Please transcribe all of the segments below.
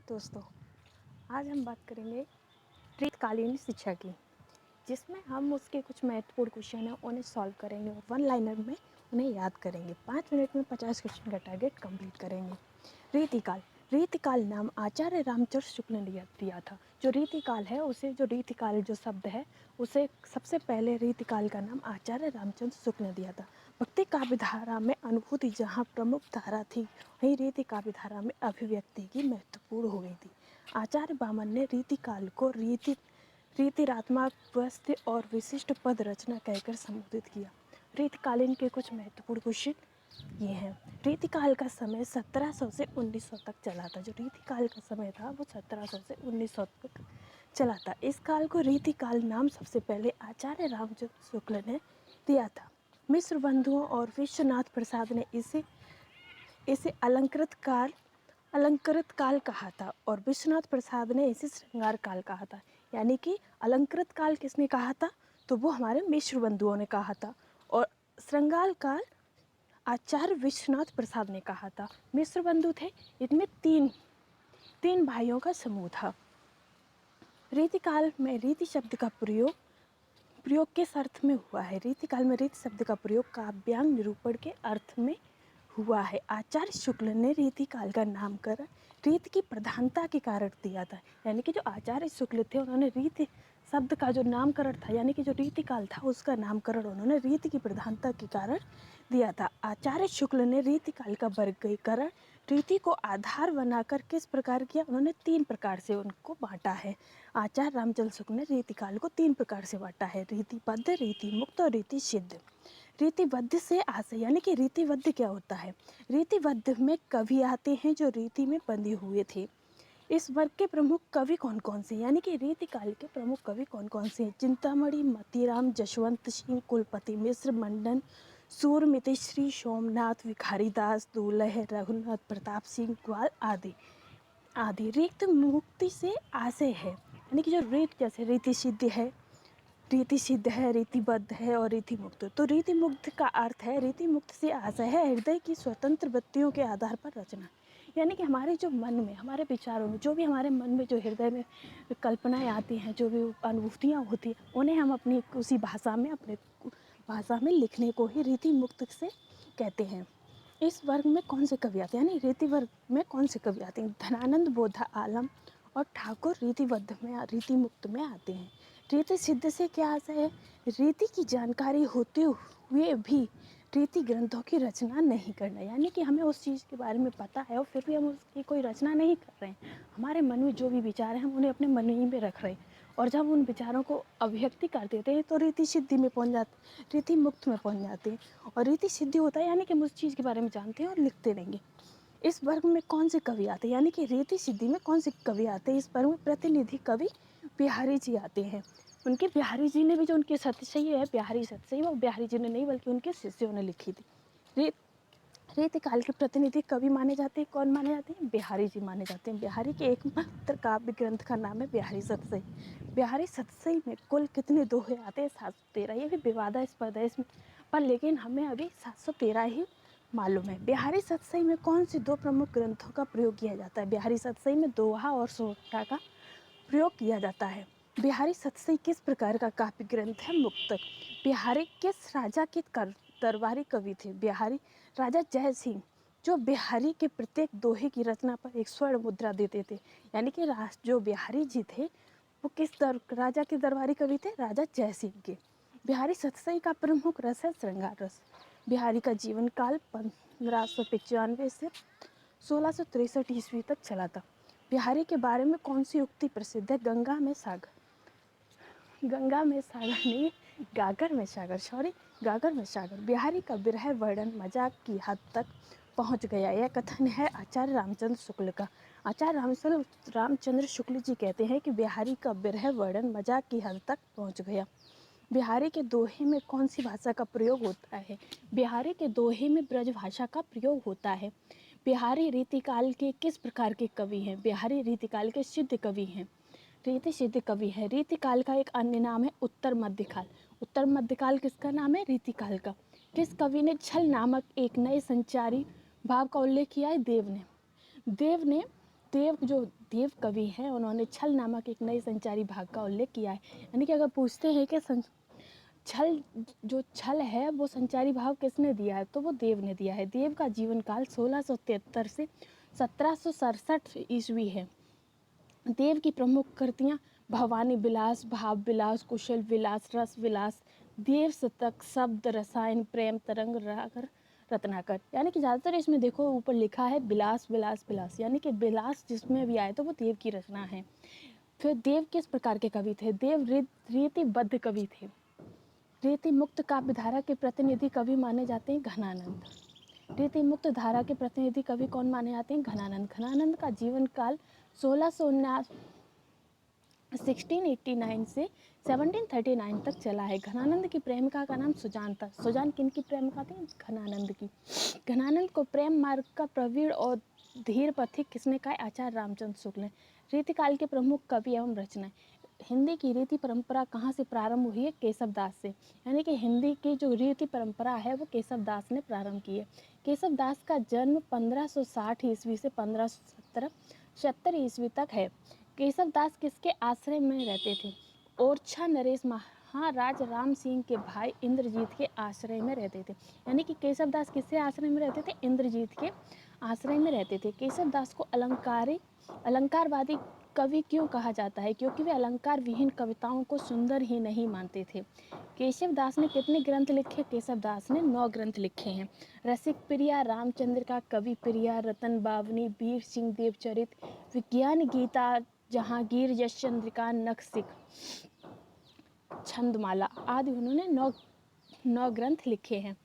दोस्तों, आज हम बात करेंगे रीतकालीन शिक्षा की, जिसमें हम उसके कुछ महत्वपूर्ण क्वेश्चन हैं उन्हें सॉल्व करेंगे और वन लाइनर में उन्हें याद करेंगे। 5 मिनट में 50 क्वेश्चन का टारगेट कंप्लीट करेंगे। रीतिकाल। रीतिकाल नाम आचार्य रामचंद्र शुक्ल ने दिया था। जो रीतिकाल है उसे जो रीतिकाल जो शब्द है उसे सबसे पहले रीतिकाल का नाम आचार्य रामचंद्र शुक्ल ने दिया था। भक्ति काव्य धारा में अनुभूति जहाँ प्रमुख धारा थी, वहीं रीति काव्य धारा में अभिव्यक्ति की महत्वपूर्ण हो गई थी। आचार्य वामन ने रीतिकाल को रीतिरात्मक व्यवस्थित और विशिष्ट पद रचना कहकर संबोधित किया। रीतिकालीन के कुछ महत्वपूर्ण क्वेश्चन ये हैं। रीतिकाल का समय 1700 से 1900 तक चला था। जो रीतिकाल का समय था वो 1700 से 1900 तक चला था। इस काल को रीतिकाल नाम सबसे पहले आचार्य रामचंद्र शुक्ल ने दिया था। मिश्र बंधुओं और विश्वनाथ प्रसाद ने इसे अलंकृत काल कहा था और विश्वनाथ प्रसाद ने इसे श्रृंगार काल कहा था। यानी कि अलंकृत काल किसने कहा था? तो वो हमारे मिश्र बंधुओं ने कहा था और श्रृंगार काल आचार्य विश्वनाथ प्रसाद ने कहा था। मिश्र बंधु थे, इनमें तीन भाइयों का समूह था। रीतिकाल में रीति शब्द का प्रयोग किस अर्थ में हुआ है? रीतिकाल में रीति शब्द का प्रयोग काव्यांग निरूपण के अर्थ में हुआ है। आचार्य शुक्ल ने रीतिकाल का नामकरण रीति की प्रधानता के कारण दिया था। यानी कि जो आचार्य शुक्ल थे उन्होंने रीति शब्द का जो नामकरण था, यानी कि जो रीतिकाल था उसका नामकरण उन्होंने रीति की प्रधानता के कारण दिया था। आचार्य शुक्ल ने रीतिकाल का वर्गीकरण रीति को आधार बनाकर किस प्रकार किया? उन्होंने 3 प्रकार से उनको बांटा है। आचार्य रामचंद्र शुक्ल ने रीतिकाल को 3 प्रकार से बांटा है: रीतिबद्ध, रीतिमुक्त और रीतिसिद्ध। रीतिबद्ध से आशय, यानी कि रीतिबद्ध क्या होता है? रीतिबद्ध में कवि आते हैं जो रीति में बंधे हुए थे। इस वर्ग के प्रमुख कवि कौन कौन से? यानी कि रीतिकाल के प्रमुख कवि कौन कौन से हैं? चिंतामणि, मोतीराम, जशवंत सिंह, कुलपति मिश्र, मंडन, सूर, मितश्री, सोमनाथ, भिखारी दास, दूल्हे, रघुनाथ प्रताप सिंह ग्वाल आदि। रीत मुक्ति से आशय है, यानी कि जो रीत जैसे रीति सिद्ध है, रीतिबद्ध है और रीति मुक्त। तो रीति मुक्त का अर्थ है, रीति मुक्त से आशय है हृदय की स्वतंत्र वृत्तियों के आधार पर रचना। यानी कि हमारे जो मन में, हमारे विचारों में, जो भी हमारे मन में जो हृदय में कल्पनाएं आती हैं, जो भी अनुभूतियाँ होती हैं, उन्हें हम अपनी उसी भाषा में, अपने भाषा में लिखने को ही रीति मुक्त से कहते हैं। इस वर्ग में कौन से कवि आते हैं? यानी रीति वर्ग में कौन से कवि आते हैं? धनानंद, बोधा, आलम और ठाकुर रीतिबद्ध में, रीति मुक्त में आते हैं। रीति सिद्ध से क्या आशय है? रीति की जानकारी होते हुए भी रीति ग्रंथों की रचना नहीं करना। यानी कि हमें उस चीज़ के बारे में पता है और फिर भी हम उसकी कोई रचना नहीं कर रहे हैं। हमारे मन में जो भी विचार हैं हम उन्हें अपने मन ही में रख रहे हैं और जब उन विचारों को अभिव्यक्ति कर देते हैं तो रीति सिद्धि में पहुंच जाते, रीति मुक्त में पहुंच जाते हैं। और रीति सिद्धि होता है यानी कि हम उस चीज़ के बारे में जानते हैं और लिखते रहेंगे। इस वर्ग में कौन से कवि आते हैं? यानी कि रीति सिद्धि में कौन से कवि आते हैं? इस वर्ग में प्रतिनिधि कवि बिहारी जी आते हैं। उनके बिहारी जी ने भी, जो उनके सतसई है बिहारी सतसई, वो बिहारी जी ने नहीं बल्कि उनके शिष्यों ने लिखी थी। रीतिकाल के प्रतिनिधि कवि माने जाते हैं। कौन माने जाते हैं? बिहारी जी माने जाते हैं। बिहारी के एकमात्र काव्य ग्रंथ का नाम है बिहारी सतसई। बिहारी सतसई में कुल कितने दोहे आते हैं? 713। ये भी विवादास्पद है इसमें, पर लेकिन हमें अभी 713 ही मालूम है। बिहारी सतसई में कौन से 2 प्रमुख ग्रंथों का प्रयोग किया जाता है? बिहारी सतसई में दोहा और सोहरा का प्रयोग किया जाता है। बिहारी सतसई किस प्रकार का काव्य ग्रंथ है? मुक्तक। बिहारी किस राजा के दरबारी कवि थे? बिहारी राजा जय सिंह, जो बिहारी के प्रत्येक दोहे की रचना पर एक स्वर्ण मुद्रा देते थे। यानी कि जो बिहारी जी थे वो किस राजा के दरबारी कवि थे? राजा जय सिंह के। बिहारी सतसई का प्रमुख रस है श्रृंगार रस। बिहारी का जीवन काल 1595 से 1663 ईस्वी तक चला था। बिहारी के बारे में कौन सी उक्ति प्रसिद्ध है? गंगा में सागर नहीं, गागर में सागर। बिहारी का विरह वर्णन मजाक की हद तक पहुंच गया। यह कथन है आचार्य रामचंद्र शुक्ल का। आचार्य रामचंद्र शुक्ल जी कहते हैं कि बिहारी का विरह वर्णन मजाक की हद तक पहुंच गया। बिहारी के दोहे में कौन सी भाषा का प्रयोग होता है? बिहारी के दोहे में ब्रज भाषा का प्रयोग होता है। बिहारी रीतिकाल के किस प्रकार के कवि हैं? बिहारी रीतिकाल के सिद्ध कवि हैं, रीति सिद्ध कवि है। रीतिकाल का एक अन्य नाम है उत्तर मध्यकाल। उत्तर मध्यकाल किसका नाम है? रीतिकाल का। किस कवि ने छल नामक एक नए संचारी भाव का उल्लेख किया है? देव ने देव जो देव कवि हैं उन्होंने छल नामक एक नए संचारी भाग का उल्लेख किया है। यानी कि अगर पूछते हैं कि छल है वो संचारी भाव किसने दिया है, तो वो देव ने दिया है। देव का जीवन काल 1673 से 1767 ईस्वी है। देव की प्रमुख कृतियाँ भवानी विलास, भाव विलास, कुशल विलास, रस विलास, देव शतक, शब्द रसायन, प्रेम तरंग, राग रत्नाकर। यानी कि ज़्यादातर इसमें देखो ऊपर लिखा है विलास विलास विलास, यानी कि विलास जिसमें भी आए तो वो देव की रचना है। फिर देव किस प्रकार के कवि थे? देव रीतिबद्ध कवि थे। रीति मुक्त काव्य धारा के प्रतिनिधि कवि माने जाते हैं घनानंद। रीति मुक्त धारा के प्रतिनिधि कवि कौन माने जाते हैं? घनानंद। घनानंद का जीवन काल 1689 से 1739 तक चला है। घनानंद की प्रेमिका का नाम सुजान था। सुजान किन की प्रेमिका थी? घनानंद की। घनानंद को प्रेम मार्ग का प्रवीण और धीर पथिक किसने कहा? आचार्य रामचंद्र शुक्ल ने। रीतिकाल के प्रमुख कवि एवं रचनाएं। हिंदी की रीति परंपरा कहाँ से प्रारंभ हुई है? केशव दास से। यानी कि हिंदी की जो रीति परंपरा है वो केशव दास ने प्रारंभ की है। केशव दास का जन्म 1560 ईस्वी से 1570 ईस्वी तक है। केशव दास किसके आश्रय में रहते थे? ओरछा नरेश महाराज राम सिंह के भाई इंद्रजीत के आश्रय में रहते थे। यानी कि केशव दास किसके आश्रय में रहते थे? इंद्रजीत के आश्रय में रहते थे। केशव दास को अलंकारवादी कवि क्यों कहा जाता है? क्योंकि वे अलंकार विहीन कविताओं को सुंदर ही नहीं मानते थे। केशव दास ने कितने ग्रंथ लिखे? केशव दास ने 9 ग्रंथ लिखे हैं। रसिक प्रिया, रामचंद्र का कवि प्रिया, रतन बावनी, वीर सिंह देवचरित, विज्ञान गीता, जहांगीर, यश चंद्रिका, नखशिख, छंदमाला आदि उन्होंने 9 ग्रंथ लिखे हैं।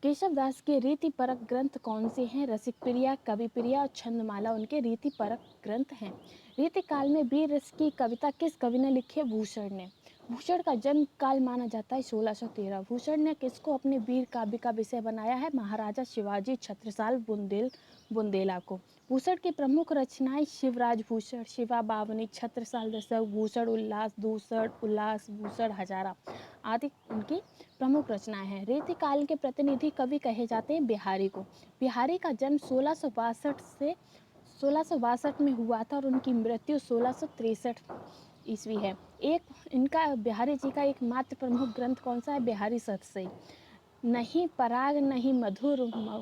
केशव दास के रीति परक ग्रंथ कौन से हैं? रसिक प्रिया, कवि प्रिया और छंदमाला उनके रीति परक ग्रंथ हैं। रीति काल में वीर रस की कविता किस कवि ने लिखी है? भूषण ने। भूषण का जन्म काल माना जाता है 1613। भूषण ने किसको अपने वीर काव्य का विषय बनाया है? महाराजा शिवाजी छत्रसाल बुंदेला को। भूषण की प्रमुख रचनाएं शिवराज भूषण, शिवा बावनी, छत्रसाल दशक, भूषण उल्लास, दूसर उल्लास, भूषण हजारा आदि उनकी प्रमुख रचनाएं हैं। रीतिकाल के प्रतिनिधि कवि कहे जाते हैं बिहारी को। बिहारी का जन्म 1662 में हुआ था और उनकी मृत्यु 1663 ईस्वी है। एक इनका बिहारी जी का एकमात्र प्रमुख ग्रंथ कौन सा है? बिहारी सतसई। नहीं पराग नहीं मधुर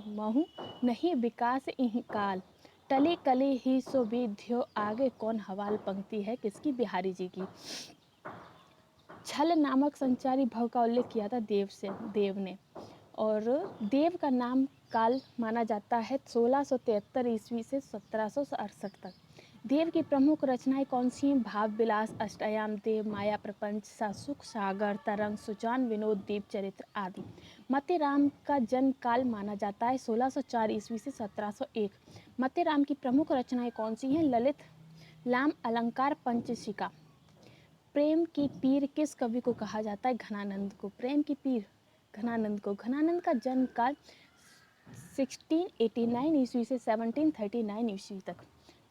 महु, नहीं विकास इहि काल, टली कली ही सो विध्यो, आगे कौन हवाल पंक्ति है किसकी? बिहारी जी की। छल नामक संचारी भाव का उल्लेख किया था देव ने, और देव का नाम काल माना जाता है 1673 ईस्वी से 1768 तक। देव की प्रमुख रचनाएं कौन सी हैं? भाव विलास, अष्टयाम देव, माया प्रपंच, सुख सागर, तरंग, सुजान विनोद, दीप चरित्र आदि। मत्तेराम का जन्म काल माना जाता है 1604 ईस्वी से 1701। मत्तेराम की प्रमुख रचनाएं कौन सी हैं? ललित लाम अलंकार, पंचशिका। प्रेम की पीर किस कवि को कहा जाता है? घनानंद को। प्रेम की पीर घनानंद को। घनानंद का जन्म काल 1689 ईस्वी से 1739 ईस्वी तक।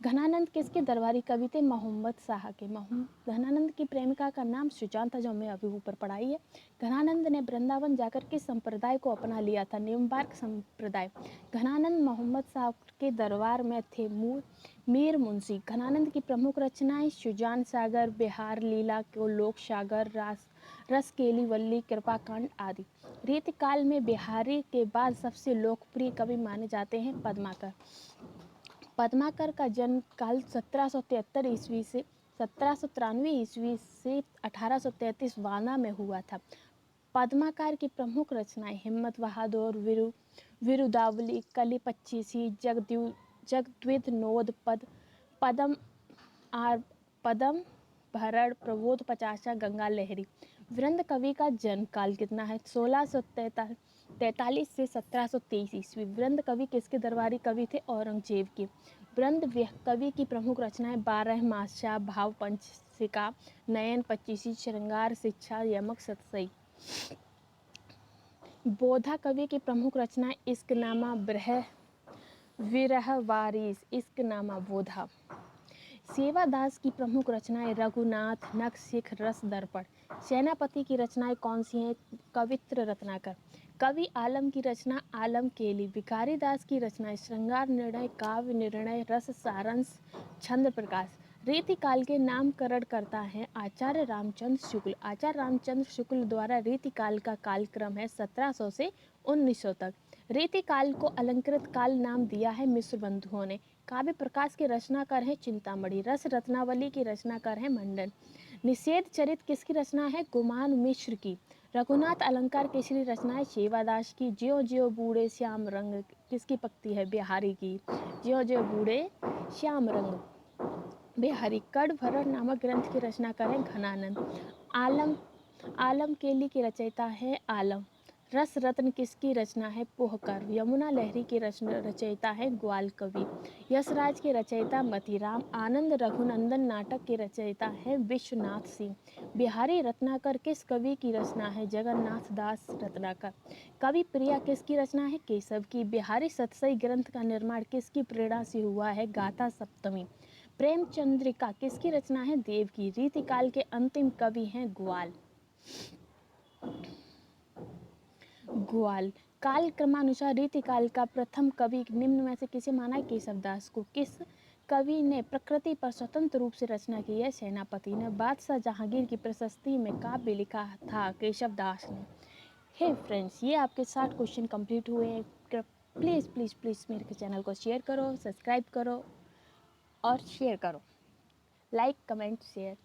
घनानंद किसके दरबारी कवि थे? मोहम्मद शाह के। घनानंद की प्रेमिका का नाम सुजान था, जो हमें अभी ऊपर पढ़ाई है। घनानंद ने वृंदावन जाकर किस संप्रदाय को अपना लिया था? निम्बार्क संप्रदाय। घनानंद मोहम्मद शाह के दरबार में थे मीर मुंशी। घनानंद की प्रमुख रचनाएं सुजान सागर, बिहार लीला को लोक सागर, रस केली वल्ली, कृपाकांड आदि। रीतिकाल में बिहारी के बाद सबसे लोकप्रिय कवि माने जाते हैं पद्माकर। पद्माकर का जन्म काल 1793 ईस्वी से 1793 ईस्वी से 1833 वाना में हुआ था। पद्माकर की प्रमुख रचनाएं हिम्मत बहादुर, विरुदावली, कली पच्चीसी, जगद्विद नोद पद, पदम भरण, प्रबोध पचासा, गंगा लहरी। वृंद कवि का जन्म काल कितना है? 1643 से 1723 ईस्वी। वृंद कवि किसके दरबारी कवि थे? औरंगजेब के। वृंद कवि की प्रमुख रचनाएं 12 मासा, भाव पंचशिका, नयन पच्चीसी, श्रृंगार, शिक्षा, यमक, सतसई। बोधा कवि की प्रमुख रचनाएं इश्कनामा, विरह वारिस, इश्कनामा, बोधा। सेवादास की प्रमुख रचनाएं रघुनाथ, नखशिख, रस दर्पण। सेनापति की रचनाएं कौन सी हैं? कवित्र रत्नाकर। कवि आलम की रचना आलम केली। भिखारी दास की रचनाएं श्रृंगार निर्णय, काव्य निर्णय, रस सारांश, छंद प्रकाश। रीतिकाल के नामकरण करता है आचार्य रामचंद्र शुक्ल। आचार्य रामचंद्र शुक्ल द्वारा रीतिकाल का कालक्रम है 1700 से 1900 तक। रीतिकाल को अलंकृत काल नाम दिया है मिश्र बंधुओं ने। काव्य प्रकाश के रचनाकार हैं चिंतामणि। रस रत्नावली की रचनाकार हैं मंडन। निषेध चरित किसकी रचना है? गुमान मिश्र की। रघुनाथ अलंकार केसरी रचनाएं सेवादास की। ज्यो ज्यो बूढ़े श्याम रंग किसकी पक्ति है? बिहारी की। ज्यो ज्यो बूढ़े श्याम रंग बिहारी। कड़भरण नामक ग्रंथ की रचनाकार है घनानंद। आलम केली की रचयिता है आलम। रस रत्न किसकी रचना है? पोहकर। यमुना लहरी की रचयिता है ग्वाल कवि। यशराज के रचयिता मतीराम। आनंद रघुनंदन नाटक के रचयिता है विश्वनाथ सिंह। बिहारी रत्नाकर किस कवि की रचना है? जगन्नाथ दास रत्नाकर। कवि प्रिया किसकी रचना है? केशव की। बिहारी सतसई ग्रंथ का निर्माण किसकी प्रेरणा से हुआ है? गाथा सप्तमी। प्रेमचंद्रिका किसकी रचना है? देव की। रीतिकाल के अंतिम कवि हैं ग्वाल। काल क्रमानुसार रीतिकाल का प्रथम कवि निम्न में से किसे माना है? केशवदास को। किस कवि ने प्रकृति पर स्वतंत्र रूप से रचना की है? सेनापति ने। बादशाह जहांगीर की प्रशस्ति में काव्य लिखा था केशवदास ने। हे फ्रेंड्स, ये आपके 60 क्वेश्चन कंप्लीट हुए हैं। प्लीज़ प्लीज़ प्लीज़ मेरे चैनल को शेयर करो, सब्सक्राइब करो और शेयर करो। Like, comment, share.